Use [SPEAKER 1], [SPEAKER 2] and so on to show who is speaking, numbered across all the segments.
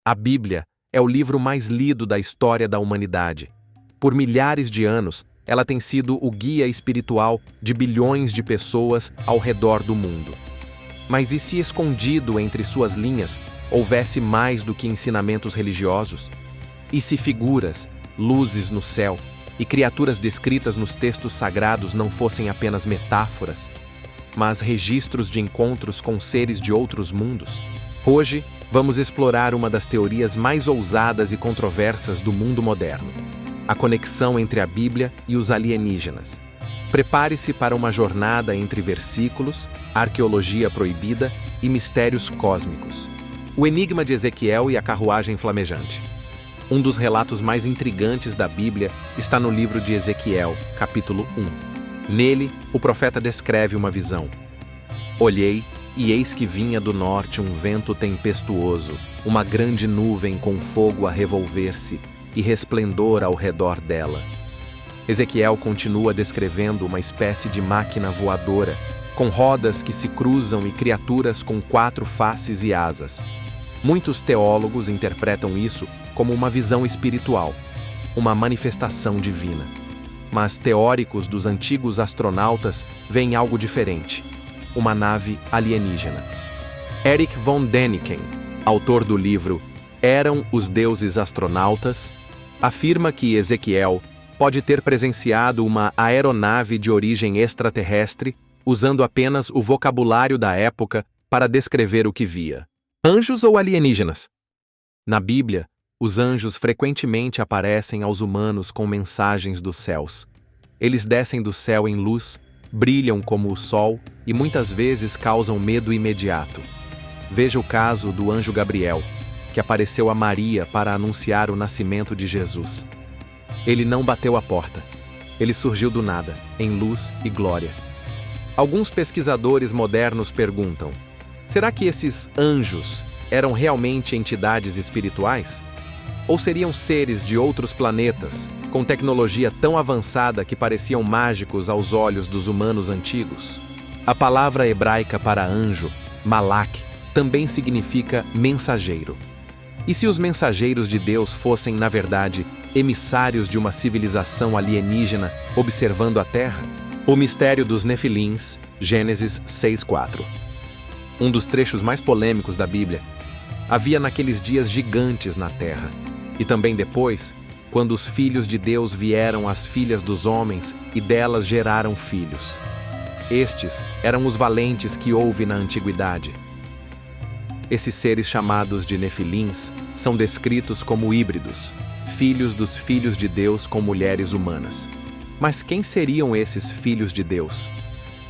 [SPEAKER 1] A Bíblia é o livro mais lido da história da humanidade. Por milhares de anos, ela tem sido o guia espiritual de bilhões de pessoas ao redor do mundo. Mas e se escondido entre suas linhas houvesse mais do que ensinamentos religiosos? E se figuras, luzes no céu e criaturas descritas nos textos sagrados não fossem apenas metáforas, mas registros de encontros com seres de outros mundos? Hoje, vamos explorar uma das teorias mais ousadas e controversas do mundo moderno: a conexão entre a Bíblia e os alienígenas. Prepare-se para uma jornada entre versículos, arqueologia proibida e mistérios cósmicos. O enigma de Ezequiel e a carruagem flamejante. Um dos relatos mais intrigantes da Bíblia está no livro de Ezequiel, capítulo 1. Nele, o profeta descreve uma visão. Olhei, e eis que vinha do norte um vento tempestuoso, uma grande nuvem com fogo a revolver-se e resplendor ao redor dela. Ezequiel continua descrevendo uma espécie de máquina voadora, com rodas que se cruzam e criaturas com 4 faces e asas. Muitos teólogos interpretam isso como uma visão espiritual, uma manifestação divina. Mas teóricos dos antigos astronautas veem algo diferente: uma nave alienígena. Erich von Däniken, autor do livro Eram os Deuses Astronautas, afirma que Ezequiel pode ter presenciado uma aeronave de origem extraterrestre usando apenas o vocabulário da época para descrever o que via. Anjos ou alienígenas? Na Bíblia, os anjos frequentemente aparecem aos humanos com mensagens dos céus. Eles descem do céu em luz, brilham como o sol e muitas vezes causam medo imediato. Veja o caso do anjo Gabriel, que apareceu a Maria para anunciar o nascimento de Jesus. Ele não bateu a porta. Ele surgiu do nada, em luz e glória. Alguns pesquisadores modernos perguntam: será que esses anjos eram realmente entidades espirituais? Ou seriam seres de outros planetas, com tecnologia tão avançada que pareciam mágicos aos olhos dos humanos antigos? A palavra hebraica para anjo, malak, também significa mensageiro. E se os mensageiros de Deus fossem, na verdade, emissários de uma civilização alienígena observando a Terra? O mistério dos Nefilins, Gênesis 6:4. Um dos trechos mais polêmicos da Bíblia. Havia naqueles dias gigantes na Terra, e também depois, quando os filhos de Deus vieram às filhas dos homens e delas geraram filhos. Estes eram os valentes que houve na antiguidade. Esses seres chamados de Nefilins são descritos como híbridos, filhos dos filhos de Deus com mulheres humanas. Mas quem seriam esses filhos de Deus?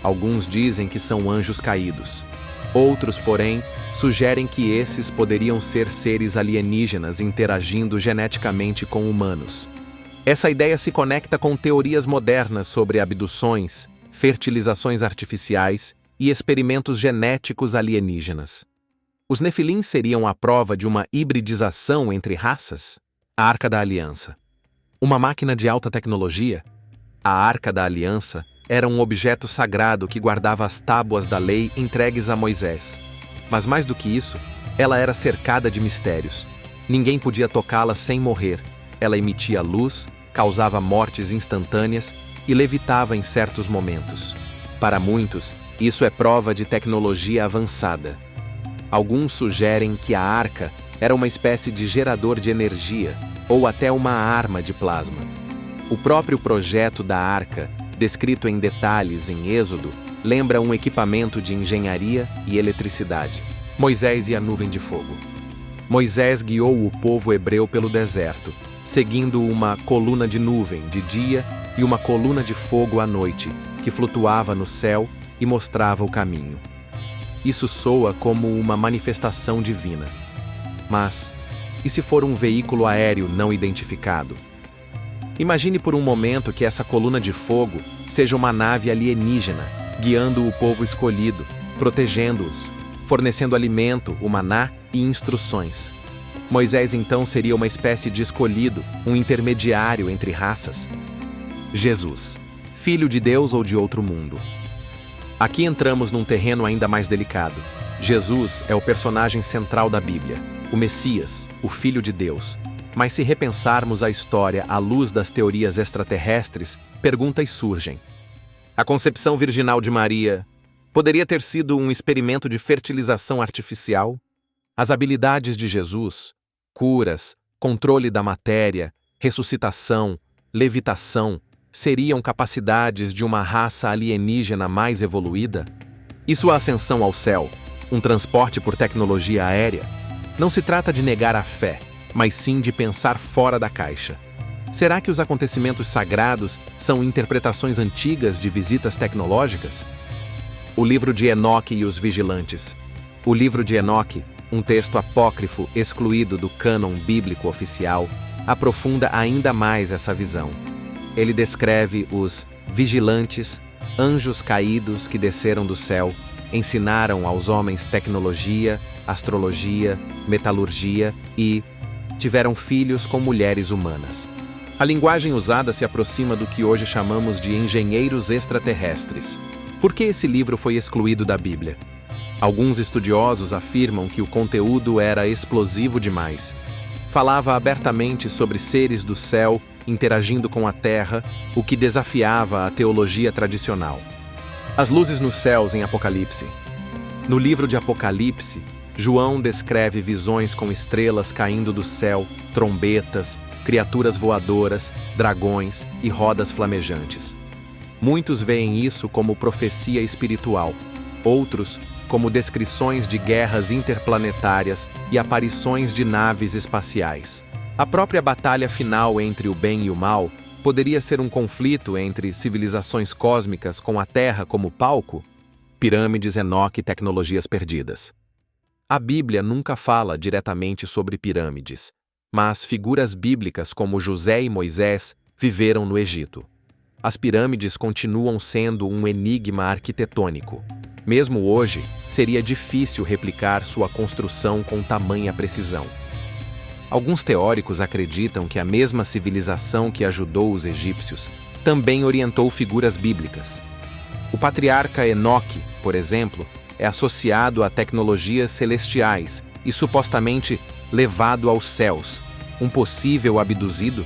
[SPEAKER 1] Alguns dizem que são anjos caídos. Outros, porém, sugerem que esses poderiam ser seres alienígenas interagindo geneticamente com humanos. Essa ideia se conecta com teorias modernas sobre abduções, fertilizações artificiais e experimentos genéticos alienígenas. Os Nefilins seriam a prova de uma hibridização entre raças? A Arca da Aliança. Uma máquina de alta tecnologia? A Arca da Aliança era um objeto sagrado que guardava as tábuas da lei entregues a Moisés. Mas mais do que isso, ela era cercada de mistérios. Ninguém podia tocá-la sem morrer. Ela emitia luz, causava mortes instantâneas e levitava em certos momentos. Para muitos, isso é prova de tecnologia avançada. Alguns sugerem que a arca era uma espécie de gerador de energia ou até uma arma de plasma. O próprio projeto da arca, descrito em detalhes em Êxodo, lembra um equipamento de engenharia e eletricidade. Moisés e a nuvem de fogo. Moisés guiou o povo hebreu pelo deserto, seguindo uma coluna de nuvem de dia e uma coluna de fogo à noite, que flutuava no céu e mostrava o caminho. Isso soa como uma manifestação divina. Mas, e se for um veículo aéreo não identificado? Imagine por um momento que essa coluna de fogo seja uma nave alienígena, guiando o povo escolhido, protegendo-os, fornecendo alimento, o maná e instruções. Moisés então seria uma espécie de escolhido, um intermediário entre raças. Jesus, filho de Deus ou de outro mundo? Aqui entramos num terreno ainda mais delicado. Jesus é o personagem central da Bíblia. o Messias, o Filho de Deus. Mas se repensarmos a história à luz das teorias extraterrestres, perguntas surgem. A concepção virginal de Maria poderia ter sido um experimento de fertilização artificial? As habilidades de Jesus, curas, controle da matéria, ressuscitação, levitação, seriam capacidades de uma raça alienígena mais evoluída? E sua ascensão ao céu, um transporte por tecnologia aérea? Não se trata de negar a fé, mas sim de pensar fora da caixa. Será que os acontecimentos sagrados são interpretações antigas de visitas tecnológicas? O livro de Enoque e os Vigilantes. O livro de Enoque, um texto apócrifo excluído do cânon bíblico oficial, aprofunda ainda mais essa visão. Ele descreve os vigilantes, anjos caídos que desceram do céu, ensinaram aos homens tecnologia, astrologia, metalurgia e tiveram filhos com mulheres humanas. A linguagem usada se aproxima do que hoje chamamos de engenheiros extraterrestres. Por que esse livro foi excluído da Bíblia? Alguns estudiosos afirmam que o conteúdo era explosivo demais. Falava abertamente sobre seres do céu interagindo com a Terra, o que desafiava a teologia tradicional. As luzes nos céus em Apocalipse. No livro de Apocalipse, João descreve visões com estrelas caindo do céu, trombetas, criaturas voadoras, dragões e rodas flamejantes. Muitos veem isso como profecia espiritual, outros como descrições de guerras interplanetárias e aparições de naves espaciais. A própria batalha final entre o bem e o mal poderia ser um conflito entre civilizações cósmicas com a Terra como palco? Pirâmides, Enoque e tecnologias perdidas. A Bíblia nunca fala diretamente sobre pirâmides, mas figuras bíblicas como José e Moisés viveram no Egito. As pirâmides continuam sendo um enigma arquitetônico. Mesmo hoje, seria difícil replicar sua construção com tamanha precisão. Alguns teóricos acreditam que a mesma civilização que ajudou os egípcios também orientou figuras bíblicas. O patriarca Enoque, por exemplo, é associado a tecnologias celestiais e supostamente levado aos céus, um possível abduzido?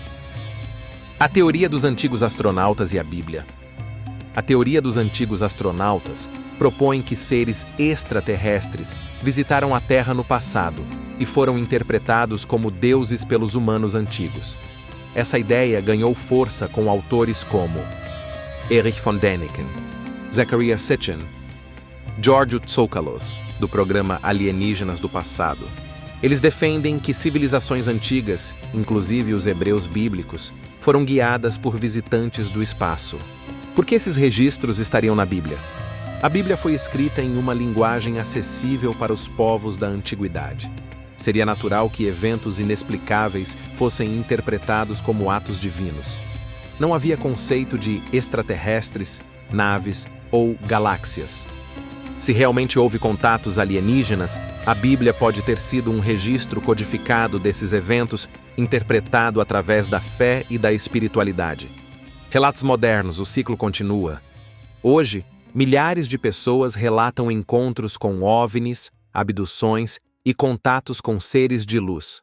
[SPEAKER 1] A teoria dos antigos astronautas e a Bíblia. A teoria dos antigos astronautas propõe que seres extraterrestres visitaram a Terra no passado e foram interpretados como deuses pelos humanos antigos. Essa ideia ganhou força com autores como Erich von Däniken, Zecharia Sitchin, George Tsoukalos, do programa Alienígenas do Passado. Eles defendem que civilizações antigas, inclusive os hebreus bíblicos, foram guiadas por visitantes do espaço. Por que esses registros estariam na Bíblia? A Bíblia foi escrita em uma linguagem acessível para os povos da antiguidade. Seria natural que eventos inexplicáveis fossem interpretados como atos divinos. Não havia conceito de extraterrestres, naves ou galáxias. Se realmente houve contatos alienígenas, a Bíblia pode ter sido um registro codificado desses eventos, interpretado através da fé e da espiritualidade. Relatos modernos, o ciclo continua. Hoje, milhares de pessoas relatam encontros com OVNIs, abduções e contatos com seres de luz.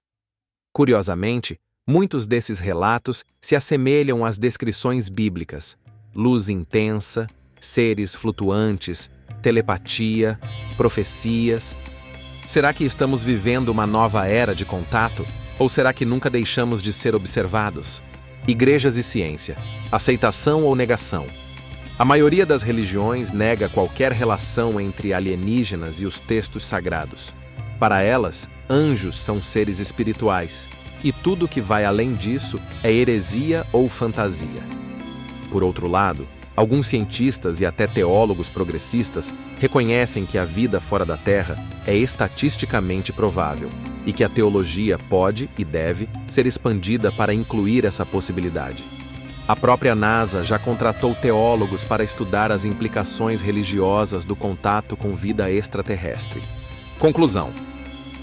[SPEAKER 1] Curiosamente, muitos desses relatos se assemelham às descrições bíblicas: luz intensa, seres flutuantes, telepatia, profecias. Será que estamos vivendo uma nova era de contato? Ou será que nunca deixamos de ser observados? Igrejas e ciência. Aceitação ou negação? A maioria das religiões nega qualquer relação entre alienígenas e os textos sagrados. Para elas, anjos são seres espirituais, e tudo que vai além disso é heresia ou fantasia. Por outro lado, alguns cientistas e até teólogos progressistas reconhecem que a vida fora da Terra é estatisticamente provável e que a teologia pode e deve ser expandida para incluir essa possibilidade. A própria NASA já contratou teólogos para estudar as implicações religiosas do contato com vida extraterrestre. Conclusão: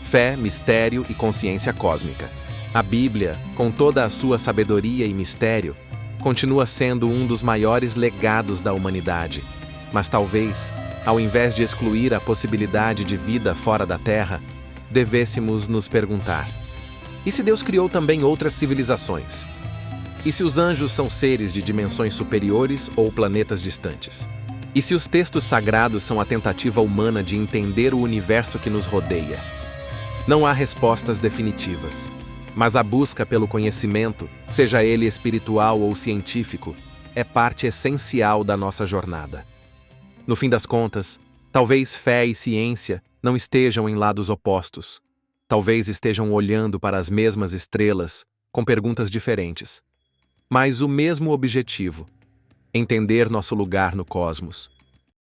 [SPEAKER 1] fé, mistério e consciência cósmica. A Bíblia, com toda a sua sabedoria e mistério, continua sendo um dos maiores legados da humanidade. Mas talvez, ao invés de excluir a possibilidade de vida fora da Terra, devêssemos nos perguntar: e se Deus criou também outras civilizações? E se os anjos são seres de dimensões superiores ou planetas distantes? E se os textos sagrados são a tentativa humana de entender o universo que nos rodeia? Não há respostas definitivas, mas a busca pelo conhecimento, seja ele espiritual ou científico, é parte essencial da nossa jornada. No fim das contas, talvez fé e ciência não estejam em lados opostos. Talvez estejam olhando para as mesmas estrelas, com perguntas diferentes. Mas o mesmo objetivo: entender nosso lugar no cosmos.